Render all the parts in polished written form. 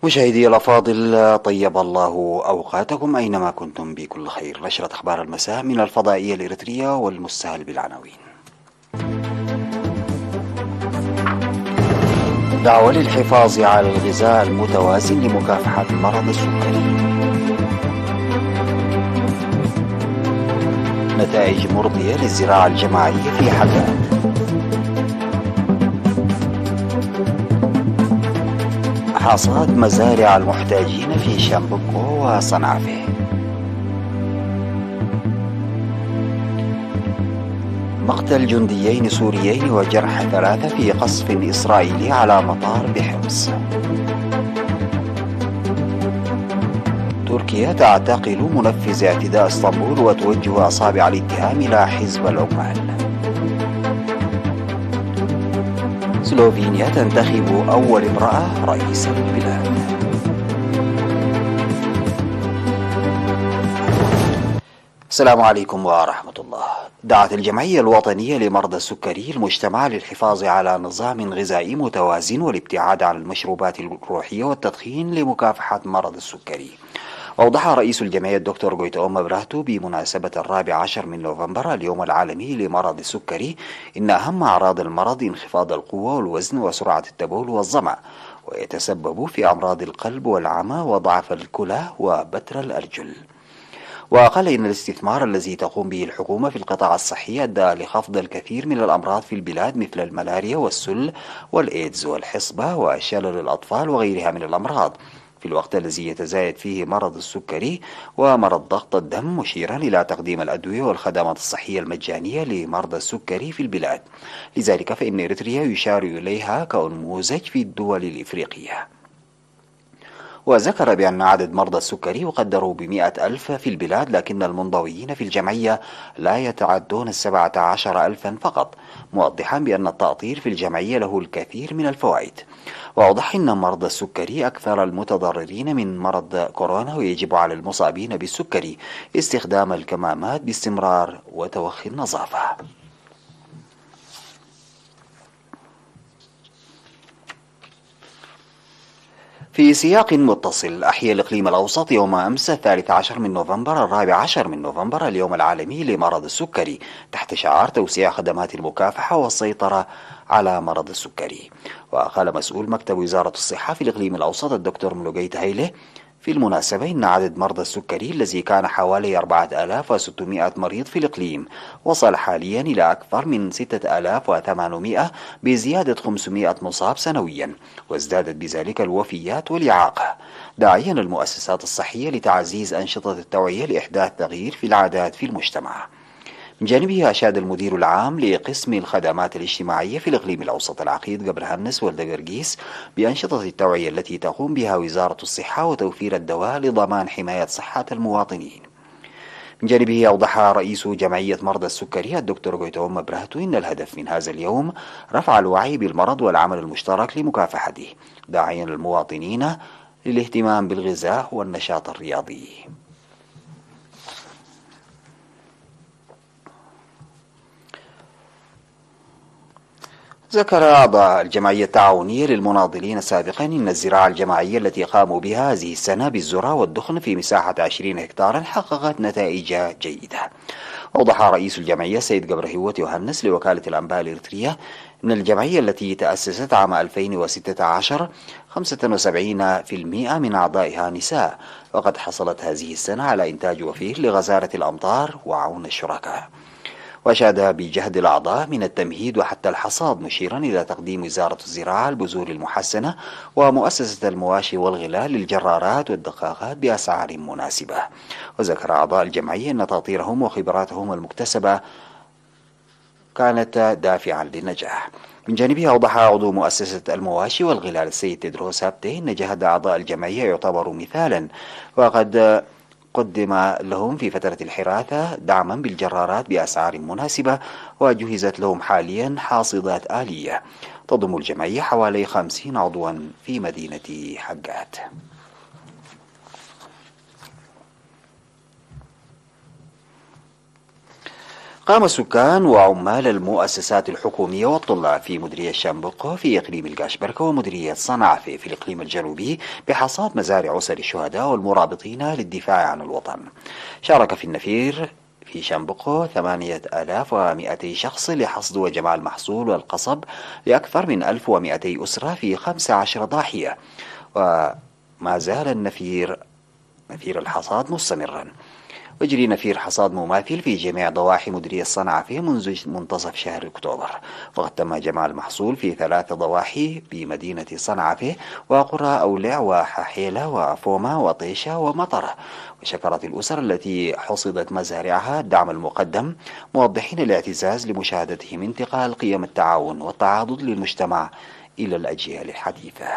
مشاهدي الأفاضل، طيب الله أوقاتكم أينما كنتم بكل خير. نشرة أخبار المساء من الفضائية الإريترية والمستهل بالعناوين. دعوة للحفاظ على الغذاء المتوازن لمكافحة مرض السكري. نتائج مرضية للزراعة الجماعية في حلب. حصاد مزارع المحتاجين في شامبكو وصنعفه. مقتل جنديين سوريين وجرح 3 في قصف إسرائيلي على مطار بحمص. تركيا تعتقل منفذ اعتداء اسطنبول وتوجه أصابع الاتهام إلى حزب العمال. سلوفينيا تنتخب أول امرأة رئيس البلاد. السلام عليكم ورحمة الله. دعت الجمعية الوطنية لمرضى السكري المجتمع للحفاظ على نظام غذائي متوازن والابتعاد عن المشروبات الروحية والتدخين لمكافحة مرض السكري. أوضح رئيس الجمعية الدكتور غويتوم براتو بمناسبة 14 من نوفمبر اليوم العالمي لمرض السكري إن أهم أعراض المرض انخفاض القوة والوزن وسرعة التبول والظمأ، ويتسبب في أمراض القلب والعمى وضعف الكلى وبتر الأرجل. وقال إن الاستثمار الذي تقوم به الحكومة في القطاع الصحي أدى لخفض الكثير من الأمراض في البلاد مثل الملاريا والسل والإيدز والحصبة وشلل الأطفال وغيرها من الأمراض، في الوقت الذي يتزايد فيه مرض السكري ومرض ضغط الدم، مشيرا إلى تقديم الأدوية والخدمات الصحية المجانية لمرضى السكري في البلاد. لذلك فإن إريتريا يشار إليها كنموذج في الدول الإفريقية. وذكر بأن عدد مرضى السكري يقدر ب100,000 في البلاد، لكن المنضويين في الجمعية لا يتعدون 17,000 فقط، موضحا بأن التأطير في الجمعية له الكثير من الفوائد. وأوضح أن مرضى السكري أكثر المتضررين من مرض كورونا، ويجب على المصابين بالسكري استخدام الكمامات باستمرار وتوخي النظافة. في سياق متصل، أحيا الإقليم الأوسط يوم أمس 13 من نوفمبر 14 من نوفمبر اليوم العالمي لمرض السكري تحت شعار توسيع خدمات المكافحة والسيطرة على مرض السكري. وقال مسؤول مكتب وزارة الصحة في الإقليم الأوسط الدكتور ملوغيت هايله في المناسبة إن عدد مرضى السكري الذي كان حوالي 4600 مريض في الإقليم وصل حاليا إلى أكثر من 6800 بزيادة 500 مصاب سنويا، وازدادت بذلك الوفيات والإعاقة، داعيا المؤسسات الصحية لتعزيز أنشطة التوعية لإحداث تغيير في العادات في المجتمع. من جانبه أشاد المدير العام لقسم الخدمات الاجتماعية في الإقليم الأوسط العقيد جبرهنس والدقرقيس بأنشطة التوعية التي تقوم بها وزارة الصحة وتوفير الدواء لضمان حماية صحة المواطنين. من جانبه أوضح رئيس جمعية مرضى السكري الدكتور غويتوم براتو إن الهدف من هذا اليوم رفع الوعي بالمرض والعمل المشترك لمكافحته، داعيا المواطنين للاهتمام بالغذاء والنشاط الرياضي. ذكر أعضاء الجمعية التعاونية للمناضلين سابقا أن الزراعة الجماعية التي قاموا بها هذه السنة بالذرة والدخن في مساحة 20 هكتارا حققت نتائج جيدة. أوضح رئيس الجمعية سيد جبرهيوت يوهنس لوكالة الأنباء الإريترية أن الجمعية التي تأسست عام 2016 75% من أعضائها نساء، وقد حصلت هذه السنة على إنتاج وفير لغزارة الأمطار وعون الشركاء. وأشاد بجهد الأعضاء من التمهيد وحتى الحصاد، مشيرا إلى تقديم وزارة الزراعة البذور المحسنة ومؤسسة المواشي والغلال للجرارات والدقاقات بأسعار مناسبة. وذكر أعضاء الجمعية أن تأطيرهم وخبراتهم المكتسبة كانت دافعا للنجاح. من جانبها أوضح عضو مؤسسة المواشي والغلال السيد تدروس هابتي أن جهد أعضاء الجمعية يعتبر مثالا، وقد قدم لهم في فترة الحراثة دعما بالجرارات بأسعار مناسبة، وجهزت لهم حاليا حاصدات آلية. تضم الجمعية حوالي 50 عضوا في مدينة حقات. قام السكان وعمال المؤسسات الحكومية والطلاب في مديرية شامبوكو في إقليم القاشبركة ومديرية صنعافة في الإقليم الجنوبي بحصاد مزارع أسر الشهداء والمرابطين للدفاع عن الوطن. شارك في النفير في شامبوكو 8200 شخص لحصد وجمع المحصول والقصب لأكثر من 1200 أسرة في 15 ضاحية، وما زال نفير الحصاد مستمرا. يجري نفير حصاد مماثل في جميع ضواحي مديرية صنعافة منذ منتصف شهر أكتوبر، وقد تم جمع المحصول في 3 ضواحي بمدينة صنعافة وقرى أولع وححيلة وفومة وطيشة ومطرة. وشكرت الأسر التي حصدت مزارعها الدعم المقدم، موضحين الاعتزاز لمشاهدتهم انتقال قيم التعاون والتعاضد للمجتمع إلى الأجيال الحديثة.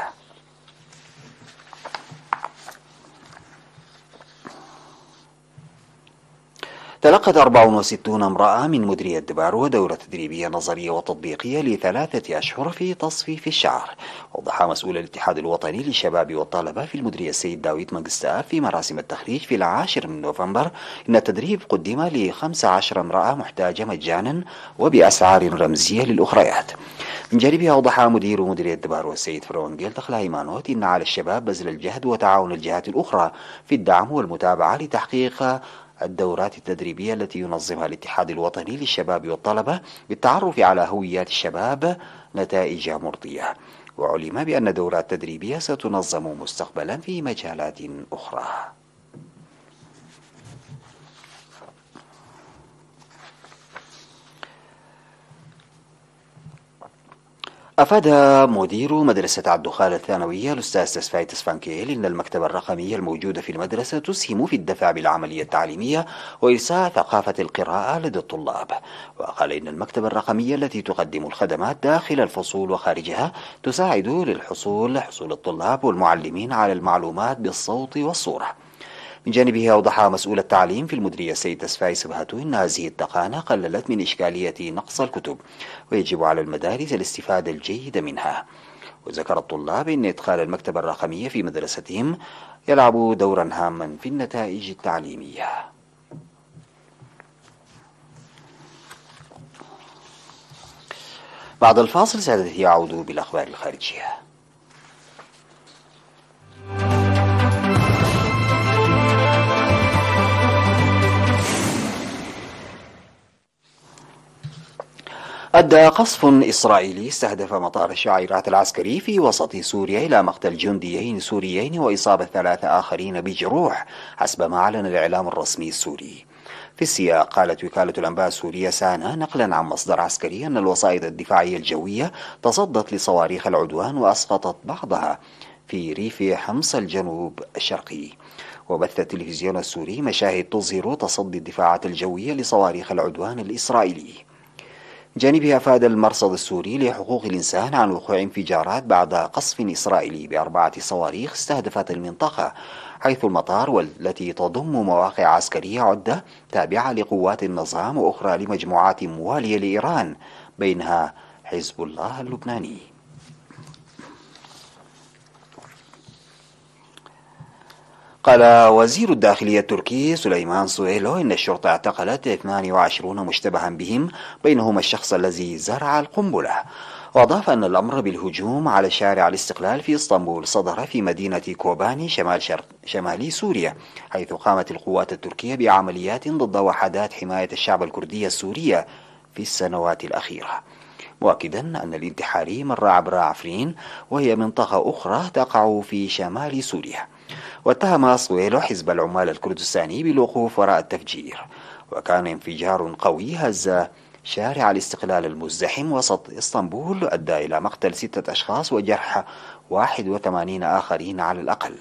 تلقت 64 امرأة من مديرية دبارو دورة تدريبية نظرية وتطبيقية ل3 أشهر في تصفيف الشعر. وضح مسؤول الاتحاد الوطني للشباب والطلبة في المديرية السيد داويد منقستاف في مراسم التخريج في 10 من نوفمبر إن التدريب قدم ل15 امرأة محتاجة مجانا وبأسعار رمزية للأخريات. من جانبها أوضح مدير مديرية دبارو السيد فرونجيل تخلايمانوت إن على الشباب بذل الجهد وتعاون الجهات الأخرى في الدعم والمتابعة لتحقيق الدورات التدريبية التي ينظمها الاتحاد الوطني للشباب والطلبة بالتعرف على هويات الشباب نتائج مرضية. وعلم بأن دورات تدريبية ستنظم مستقبلا في مجالات أخرى. أفاد مدير مدرسة عبدخال الثانوية الأستاذ تسفاي تسفانكيل إن المكتبة الرقمية الموجودة في المدرسة تسهم في الدفع بالعملية التعليمية وإرساء ثقافة القراءة لدى الطلاب. وقال إن المكتبة الرقمية التي تقدم الخدمات داخل الفصول وخارجها تساعد حصول الطلاب والمعلمين على المعلومات بالصوت والصورة. من جانبه أوضح مسؤول التعليم في المديرية السيد تسفاي سبهاتو إن هذه التقنية قللت من إشكالية نقص الكتب، ويجب على المدارس الاستفادة الجيدة منها. وذكر الطلاب أن إدخال المكتبة الرقمية في مدرستهم يلعب دورا هاما في النتائج التعليمية. بعد الفاصل سادتي يعود بالأخبار الخارجية. أدى قصف إسرائيلي استهدف مطار الشعيرات العسكري في وسط سوريا إلى مقتل جنديين سوريين وإصابة 3 آخرين بجروح حسب ما أعلن الإعلام الرسمي السوري. في السياق قالت وكالة الأنباء السورية سانا نقلا عن مصدر عسكري أن الوسائط الدفاعية الجوية تصدت لصواريخ العدوان وأسقطت بعضها في ريف حمص الجنوب الشرقي. وبث التلفزيون السوري مشاهد تظهر تصدي الدفاعات الجوية لصواريخ العدوان الإسرائيلي. جانبها أفاد المرصد السوري لحقوق الإنسان عن وقوع انفجارات بعد قصف إسرائيلي ب4 صواريخ استهدفت المنطقة، حيث المطار والتي تضم مواقع عسكرية عدة تابعة لقوات النظام وأخرى لمجموعات موالية لإيران بينها حزب الله اللبناني. قال وزير الداخلية التركي سليمان سويلو إن الشرطة اعتقلت 22 مشتبها بهم بينهم الشخص الذي زرع القنبلة. وأضاف أن الأمر بالهجوم على شارع الاستقلال في اسطنبول صدر في مدينة كوباني شمالي سوريا، حيث قامت القوات التركية بعمليات ضد وحدات حماية الشعب الكردية السورية في السنوات الأخيرة، مؤكدا أن الانتحاري مر عبر عفرين وهي منطقة أخرى تقع في شمال سوريا. واتهم سويلو حزب العمال الكردستاني بالوقوف وراء التفجير. وكان انفجار قوي هز شارع الاستقلال المزدحم وسط اسطنبول أدى إلى مقتل 6 أشخاص وجرح 81 آخرين على الأقل.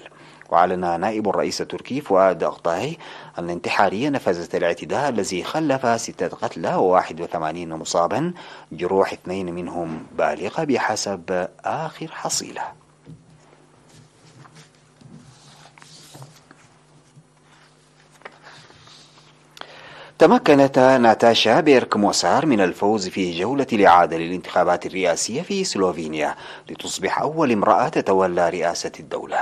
وأعلن نائب الرئيس التركي فؤاد أقطاي أن الانتحارية نفذت الاعتداء الذي خلف 6 قتلى و81 مصابا، جروح 2 منهم بالغة بحسب آخر حصيلة. تمكنت ناتاشا بيركموسار من الفوز في جولة الإعادة للانتخابات الرئاسية في سلوفينيا لتصبح أول امرأة تتولى رئاسة الدولة.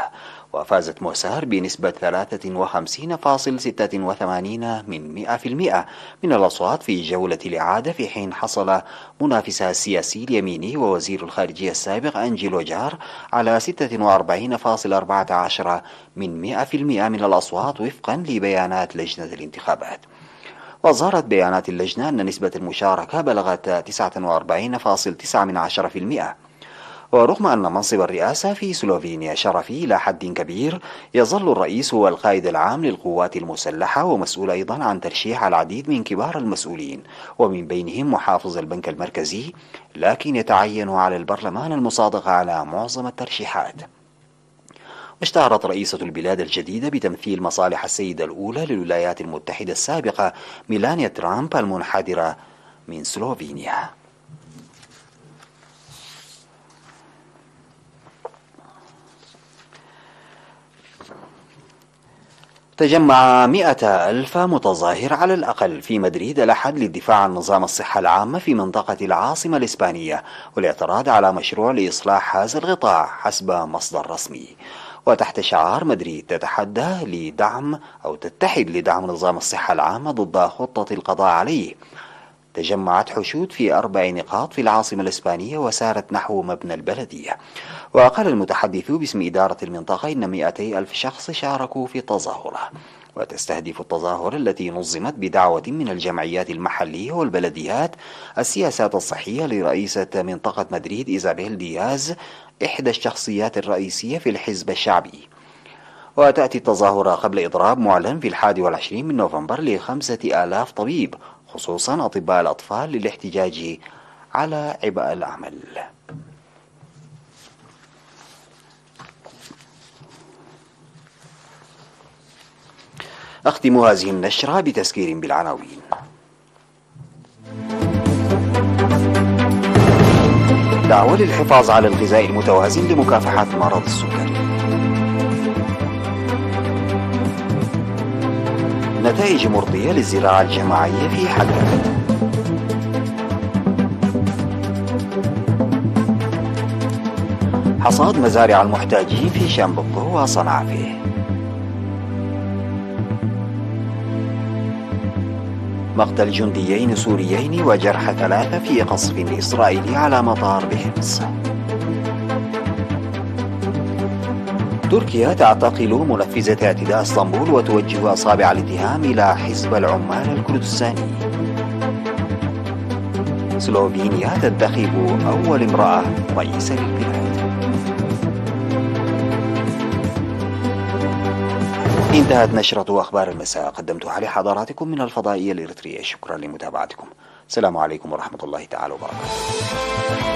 وفازت موسار بنسبة 53.86% من الأصوات في جولة الإعادة، في حين حصل منافسها السياسي اليميني ووزير الخارجية السابق أنجيلو جار على 46.14% من الأصوات وفقا لبيانات لجنة الانتخابات. وظهرت بيانات اللجنة أن نسبة المشاركة بلغت 49.9%. ورغم أن منصب الرئاسة في سلوفينيا شرفي إلى حد كبير، يظل الرئيس هو القائد العام للقوات المسلحة، ومسؤول أيضا عن ترشيح العديد من كبار المسؤولين ومن بينهم محافظ البنك المركزي، لكن يتعين على البرلمان المصادقة على معظم الترشيحات. اشتهرت رئيسة البلاد الجديدة بتمثيل مصالح السيدة الأولى للولايات المتحدة السابقة ميلانيا ترامب المنحدرة من سلوفينيا. تجمع 100,000 متظاهر على الأقل في مدريد الأحد للدفاع عن نظام الصحة العامة في منطقة العاصمة الإسبانية، والاعتراض على مشروع لإصلاح هذا الغطاء حسب مصدر رسمي، وتحت شعار مدريد تتحد لدعم نظام الصحة العامة ضد خطة القضاء عليه. تجمعت حشود في 4 نقاط في العاصمة الإسبانية وسارت نحو مبنى البلدية. وقال المتحدث باسم إدارة المنطقة إن 200,000 شخص شاركوا في التظاهرة، وتستهدف التظاهرة التي نظمت بدعوة من الجمعيات المحلية والبلديات السياسات الصحية لرئيسة منطقة مدريد إيزابيل دياز، إحدى الشخصيات الرئيسية في الحزب الشعبي. وتأتي التظاهرة قبل إضراب معلن في 21 من نوفمبر ل5,000 طبيب، خصوصا أطباء الأطفال، للاحتجاج على عبء العمل. أختم هذه النشرة بتذكير بالعناوين. دعوة للحفاظ على الغذاء المتوازن لمكافحة مرض السكري. نتائج مرضية للزراعة الجماعية في حلب. حصاد مزارع المحتاجين في شامبكو وصنعفه. مقتل جنديين سوريين وجرح 3 في قصف إسرائيلي على مطار بحمص. تركيا تعتقل منفذة اعتداء اسطنبول وتوجه أصابع الاتهام إلى حزب العمال الكردستاني. سلوفينيا تنتخب أول امرأة رئيسة للبلاد. انتهت نشرة أخبار المساء، قدمتها لحضراتكم من الفضائية الإريترية. شكرا لمتابعتكم. السلام عليكم ورحمة الله تعالى وبركاته.